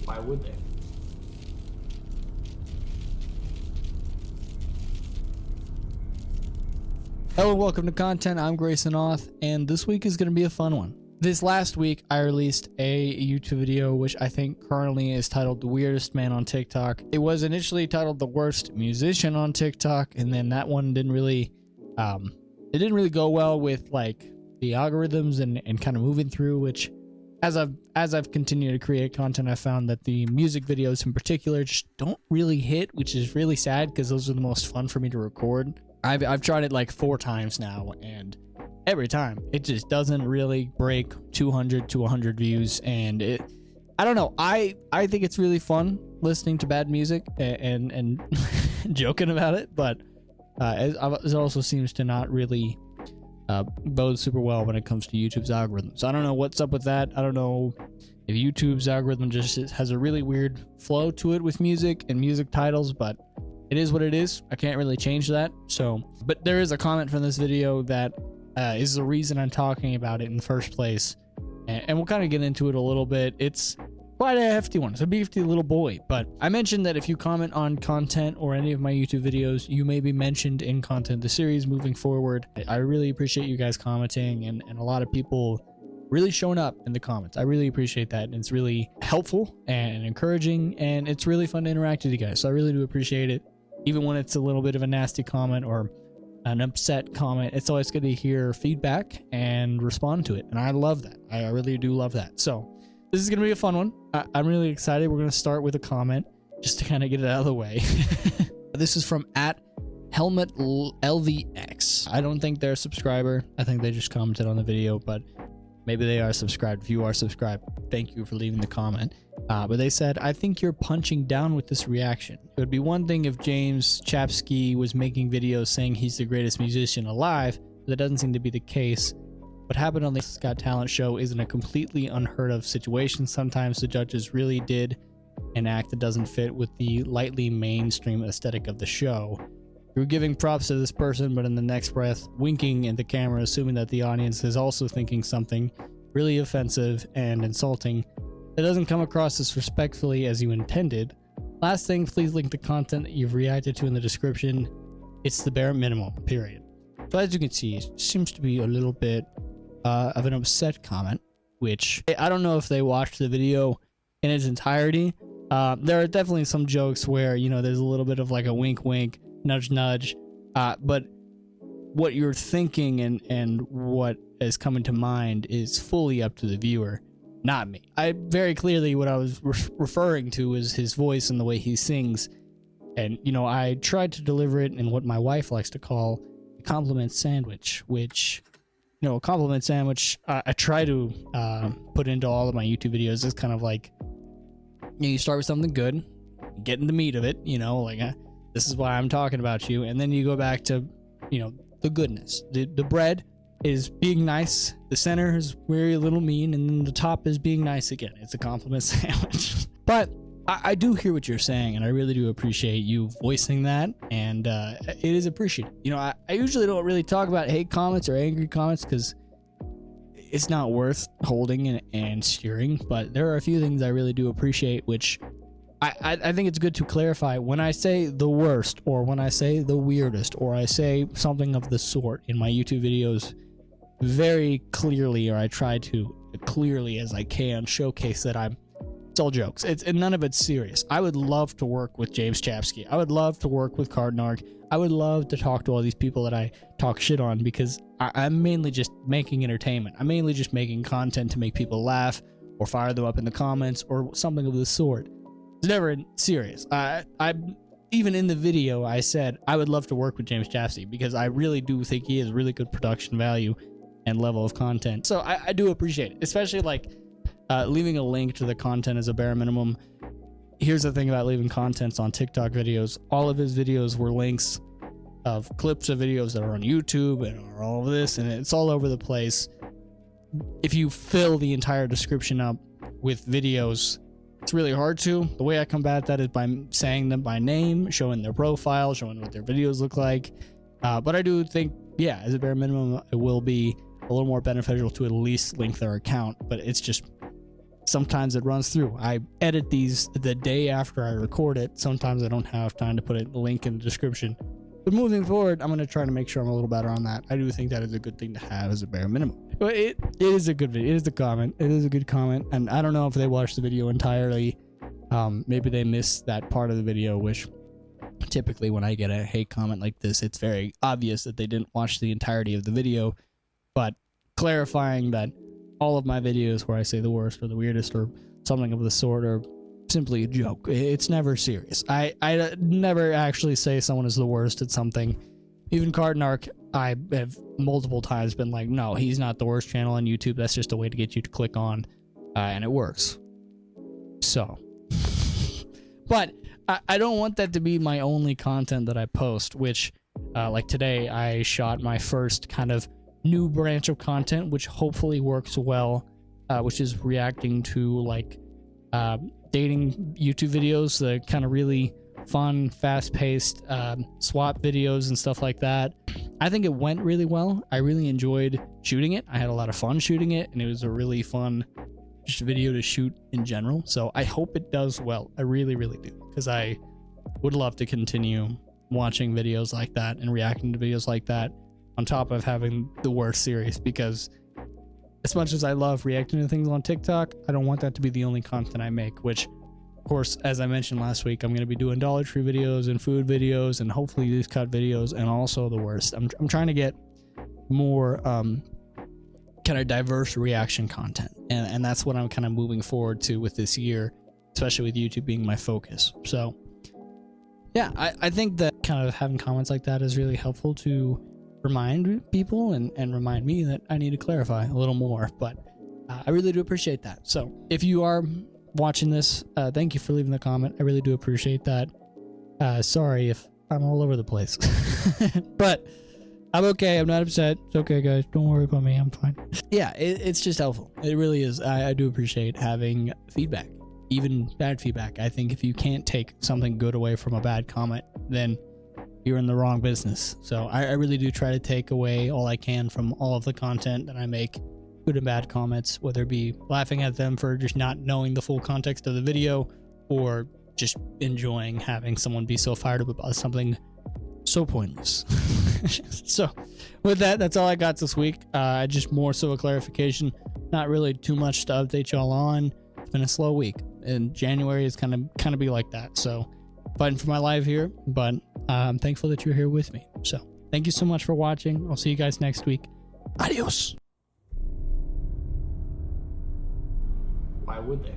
Why would they? Hello and welcome to Content. I'm Grayson Auth, and this week is going to be a fun one. This last week, I released a YouTube video, which I think currently is titled The Weirdest Man on TikTok. It was initially titled The Worst Musician on TikTok, and then that one didn't really, go well with like the algorithms and kind of moving through, which as I've continued to create content, I found that the music videos in particular just don't really hit, which is really sad because those are the most fun for me to record. I've tried it like 4 times now, and every time it just doesn't really break 200 to 100 views. And I don't know, I think it's really fun listening to bad music and joking about it, but it also seems to not really bode super well when it comes to YouTube's algorithm. So I don't know what's up with that. I don't know if YouTube's algorithm just has a really weird flow to it with music and music titles, but it is what it is. I can't really change that. So, but there is a comment from this video that is the reason I'm talking about it in the first place, and we'll kind of get into it a little bit. It's quite a hefty one. It's a beefy little boy, but I mentioned that if you comment on content or any of my YouTube videos, you may be mentioned in Content the series moving forward. I really appreciate you guys commenting, and a lot of people really showing up in the comments. I really appreciate that, and it's really helpful and encouraging, and it's really fun to interact with you guys. So I really do appreciate it. Even when it's a little bit of a nasty comment or an upset comment, it's always good to hear feedback and respond to it, and I love that. I really do love that. So this is gonna be a fun one. I'm really excited. We're gonna start with a comment just to kind of get it out of the way. This is from @HelmetLVX. I don't think they're a subscriber. I think they just commented on the video, but maybe they are subscribed. If you are subscribed, thank you for leaving the comment. But they said, I think you're punching down with this reaction. It would be one thing if James Chapsky was making videos saying he's the greatest musician alive, but that doesn't seem to be the case. What happened on the Got Talent show isn't a completely unheard of situation. Sometimes the judges really did an act that doesn't fit with the lightly mainstream aesthetic of the show. You're giving props to this person, but in the next breath, winking at the camera, assuming that the audience is also thinking something really offensive and insulting that doesn't come across as respectfully as you intended. Last thing, please link the content that you've reacted to in the description. It's the bare minimum, period. So as you can see, it seems to be a little bit of an upset comment, which I don't know if they watched the video in its entirety. There are definitely some jokes where, you know, there's a little bit of like a wink wink, nudge nudge, but what you're thinking and what is coming to mind is fully up to the viewer, not me. I very clearly, what I was referring to is his voice and the way he sings, and you know, I tried to deliver it in what my wife likes to call a compliment sandwich, which, you know, a compliment sandwich I try to put into all of my YouTube videos. Is kind of like, you know, you start with something good, get in the meat of it, you know, like this is why I'm talking about you, and then you go back to, you know, the goodness. The bread is being nice, the center is very little mean, and then the top is being nice again. It's a compliment sandwich. But I do hear what you're saying, and I really do appreciate you voicing that, and it is appreciated. You know, I usually don't really talk about hate comments or angry comments because it's not worth holding and steering, but there are a few things I really do appreciate, which I think it's good to clarify. When I say the worst, or when I say the weirdest, or I say something of the sort in my YouTube videos, very clearly, or I try to clearly as I can showcase that it's all jokes. And none of it's serious. I would love to work with James Chapsky. I would love to work with Cardinark. I would love to talk to all these people that I talk shit on, because I'm mainly just making entertainment. I'm mainly just making content to make people laugh or fire them up in the comments or something of the sort. It's never serious. I even in the video I said I would love to work with James Chapsky because I really do think he has really good production value and level of content. So I do appreciate it, especially like leaving a link to the content as a bare minimum. Here's the thing about leaving contents on TikTok videos. All of his videos were links of clips of videos that are on YouTube and are all of this, and it's all over the place. If you fill the entire description up with videos, it's really hard to. The way I combat that is by saying them by name, showing their profile, showing what their videos look like. But I do think, yeah, as a bare minimum, it will be a little more beneficial to at least link their account. But it's sometimes it runs through. I edit these the day after I record it. Sometimes I don't have time to put a link in the description. But moving forward, I'm going to try to make sure I'm a little better on that. I do think that is a good thing to have as a bare minimum. But it is a good video. It is a comment. It is a good comment. And I don't know if they watched the video entirely. Maybe they missed that part of the video, which typically when I get a hate comment like this, it's very obvious that they didn't watch the entirety of the video. But clarifying that all of my videos where I say the worst or the weirdest or something of the sort are simply a joke. It's never serious. I never actually say someone is the worst at something. Even Cardinark, I have multiple times been like, no, he's not the worst channel on YouTube. That's just a way to get you to click on, and it works. So, but I don't want that to be my only content that I post, which, like today, I shot my first kind of new branch of content, which hopefully works well, which is reacting to like dating YouTube videos, the kind of really fun, fast-paced swap videos and stuff like that. I think it went really well. I really enjoyed shooting it. I had a lot of fun shooting it, and it was a really fun just video to shoot in general. So I hope it does well. I really, really do, because I would love to continue watching videos like that and reacting to videos like that on top of having the worst series, because as much as I love reacting to things on TikTok, I don't want that to be the only content I make, which, of course, as I mentioned last week, I'm going to be doing Dollar Tree videos and food videos and hopefully these cut videos, and also the worst. I'm trying to get more kind of diverse reaction content, and that's what I'm kind of moving forward to with this year, especially with YouTube being my focus. So yeah, I think that kind of having comments like that is really helpful to remind people and remind me that I need to clarify a little more, but I really do appreciate that. So if you are watching this, thank you for leaving the comment. I really do appreciate that. Sorry if I'm all over the place, but I'm okay. I'm not upset. It's okay, guys. Don't worry about me. I'm fine. Yeah, it's just helpful. It really is. I do appreciate having feedback, even bad feedback. I think if you can't take something good away from a bad comment, then you're in the wrong business. So I really do try to take away all I can from all of the content that I make, good and bad comments, whether it be laughing at them for just not knowing the full context of the video, or just enjoying having someone be so fired up about something so pointless. So with that, that's all I got this week. Just more so a clarification, not really too much to update y'all on. It's been a slow week, and January is kind of be like that. So fighting for my life here, but I'm thankful that you're here with me. So thank you so much for watching. I'll see you guys next week. Adios. Why would they?